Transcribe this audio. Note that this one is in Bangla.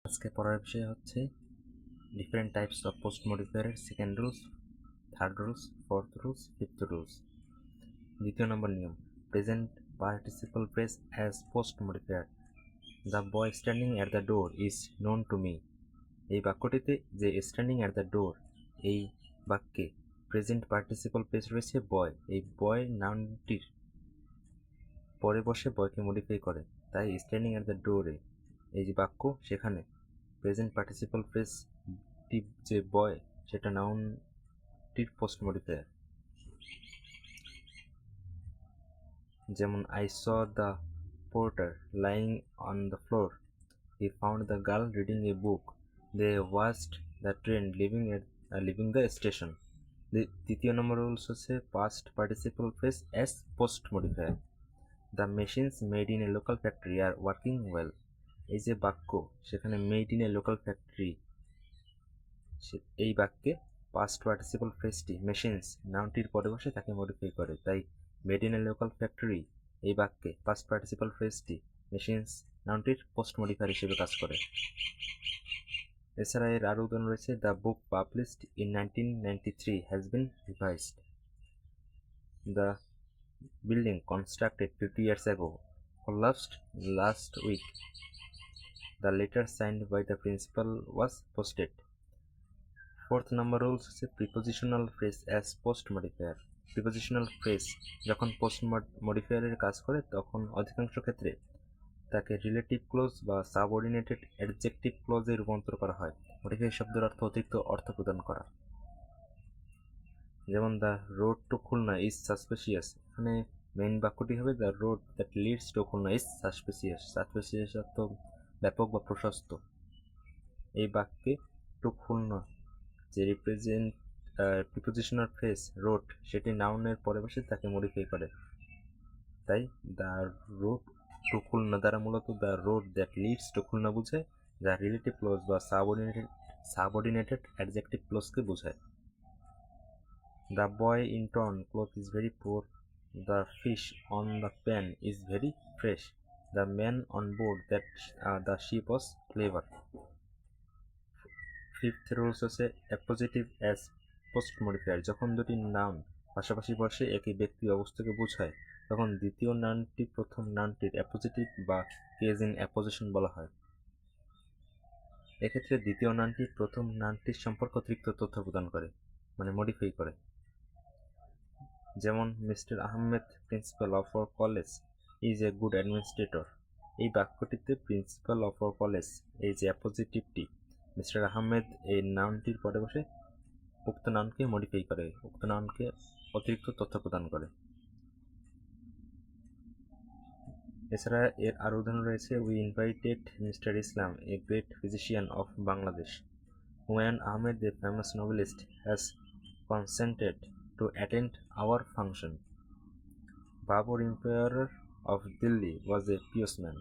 আজকে পড়ার বিষয় হচ্ছে ডিফারেন্ট টাইপস অফ পোস্ট মডিফায়ারের second rules, third rules, fourth rules, fifth rules. দ্বিতীয় নম্বর নিয়ম, present participle phrase as post modifier. The boy standing at the door is known to me. এই বাক্যটিতে যে স্ট্যান্ডিং অ্যাট দ্য ডোর, এই বাক্যে প্রেজেন্ট পার্টিসিপল ফ্রেজ রয়েছে বয়। এই বয় নাউনটির পরে বসে বয়কে মডিফাই করে, তাই স্ট্যান্ডিং অ্যাট দ্য ডোরে এই যে বাক্য, সেখানে প্রেজেন্ট পার্টিসিপল ফ্রেজটি যে বয়, সেটা নাউনটির পোস্ট মডিফায়ার। যেমন I saw the porter lying on the floor, he found the girl reading a book, they watched the train leaving the station. তৃতীয় নম্বর রুলস হচ্ছে past participle phrase as post modifier. The machines made in a local factory are working well. এই যে বাক্য, সেখানে made in a local factory, এই বাক্যে পাস্ট পার্টিসিপল ফ্রেজটি মেশিনস নাউনটির পরে বসে তাকে মডিফাই করে, তাই made in a local factory এই বাক্যে পাস্ট পার্টিসিপল ফ্রেজটি মেশিনস নাউনটির পোস্ট মডিফায়ার হিসেবে কাজ করে। এছাড়া এর আরও উদাহরণ রয়েছে, the book published in 1993 has been revised. The building constructed 50 years ago collapsed last week. The letter signed by the principal was posted. Fourth number rules হচ্ছে prepositional phrase as post modifier. Prepositional phrase যখন পোস্ট মডিফায়ারের কাজ করে, তখন অধিকাংশ ক্ষেত্রে তাকে রিলেটিভ ক্লোজ বা সাবঅর্ডিনেটেড অ্যাডজেক্টিভ ক্লোজে রূপান্তর করা হয়। মডিফাই শব্দের অর্থ অতিরিক্ত অর্থ প্রদান করা। যেমন the road to Khulna is suspicious, এখানে মেইন বাক্যটি হবে the road that leads to Khulna is suspicious. Suspicious অর্থ ব্যাপক বা প্রশস্ত। এই বাক্যে টু খুলনা যে প্রিপোজিশনাল ফ্রেজ রোড, সেটি নাউনের পরে বসে তাকে মডিফাই করে, তাই দ্য রোড টু খুলনা দ্বারা মূলত the road that leads to Khulna বোঝায়, যা রিলেটিভ ক্লোজ বা সাবঅর্ডিনেটেড অ্যাডজেক্টিভ ক্লোজকে বোঝায়। The boy in torn cloth is very poor, the fish on the pan is very fresh, the man on board that the ship was clever. Fifth rules হচ্ছে অ্যাপোজিটিভ অ্যাজ পোস্ট মডিফায়ার। যখন দুটি নাউন পাশাপাশি বসে একই ব্যক্তি অবস্থাকে বোঝায়, তখন দ্বিতীয় নাউনটি প্রথম নাউনটির অ্যাপোজিটিভ বা কেজ ইন অ্যাপোজিশন বলা হয়। এক্ষেত্রে দ্বিতীয় নাউনটি প্রথম নাউনটির সম্পর্কে অতিরিক্ত তথ্য প্রদান করে, মানে মডিফাই করে। যেমন mister Ahmed principal of our college is a good administrator. এই বাক্যটিতে প্রিন্সিপাল অফ আওয়ার কলেজ, এই যে অ্যাপোজিটিভটি মিস্টার আহমেদ, এই নাউনটির পরে বসে উক্ত নাউনকে মডিফাই করে, উক্ত নাউনকে অতিরিক্ত তথ্য প্রদান করে। এছাড়া এর আরও উদাহরণ রয়েছে, we invited mister Islam, a great physician of Bangladesh. Humayun Ahmed, a famous novelist, has consented to attend our function. Babur, emperor of Delhi, was a pious man.